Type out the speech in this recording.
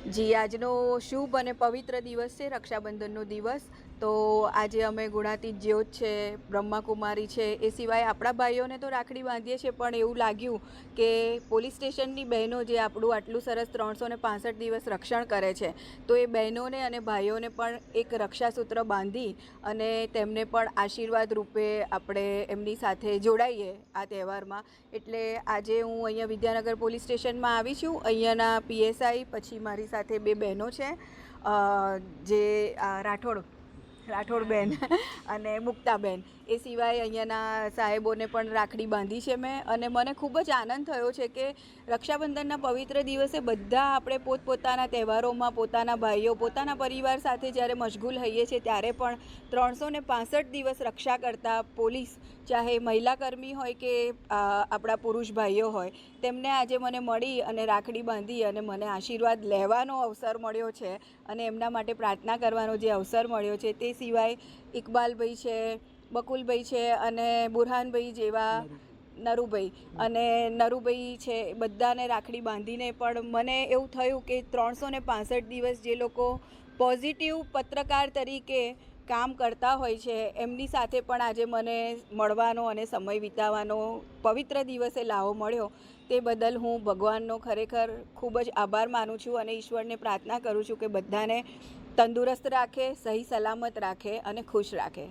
જી, આજનો શુભ અને પવિત્ર દિવસ છે રક્ષાબંધનનો દિવસ. તો આજે અમે ગુણાતીત જ્યોત છે, બ્રહ્માકુમારી છે, એ સિવાય આપણા ભાઈઓને તો રાખડી બાંધીએ છીએ, પણ એવું લાગ્યું કે પોલીસ સ્ટેશનની બહેનો જે આપણું આટલું સરસ 365 દિવસ રક્ષણ કરે છે, તો એ બહેનોને અને ભાઈઓને પણ એક રક્ષાસૂત્ર બાંધી અને તેમને પણ આશીર્વાદ રૂપે આપણે એમની સાથે જોડાઈએ આ તહેવારમાં. એટલે આજે હું અહીંયા વિદ્યાનગર પોલીસ સ્ટેશનમાં આવી છું. અહીંયાના પીએસઆઈ, પછી મારી સાથે બે બહેનો છે, જે રાઠોડ બેન અને મુક્તાબેન. એ સિવાય અહીંયાના સાહેબોને પણ રાખડી બાંધી છે મેં. અને મને ખૂબ જ આનંદ થયો છે કે રક્ષાબંધનના પવિત્ર દિવસે બધા આપણે પોતપોતાના તહેવારોમાં પોતાના ભાઈઓ, પોતાના પરિવાર સાથે જ્યારે મશગુલ હોઈએ છીએ, ત્યારે પણ 365 દિવસ રક્ષા કરતા પોલીસ, ચાહે મહિલા કર્મી હોય કે આપણા પુરુષ ભાઈઓ હોય, તેમને આજે મને મળી અને રાખડી બાંધી અને મને આશીર્વાદ લેવાનો અવસર મળ્યો છે અને એમના માટે પ્રાર્થના કરવાનો જે અવસર મળ્યો છે. તે સિવાય ઇકબાલભાઈ છે, બકુલભાઈ છે અને બુરહાનભાઈ જેવા નરુભાઈ છે, બધાને રાખડી બાંધીને પણ મને એવું થયું કે 365 દિવસ જે લોકો પોઝિટિવ પત્રકાર તરીકે કામ કરતા હોય છે, એમની સાથે પણ આજે મને મળવાનો અને સમય વિતાવવાનો પવિત્ર દિવસે લાવો મળ્યો. તે બદલ હું ભગવાનનો ખરેખર ખૂબ જ આભાર માનું છું અને ઈશ્વરને પ્રાર્થના કરું છું કે બધાને તંદુરસ્ત રાખે, સહી સલામત રાખે અને ખુશ રાખે.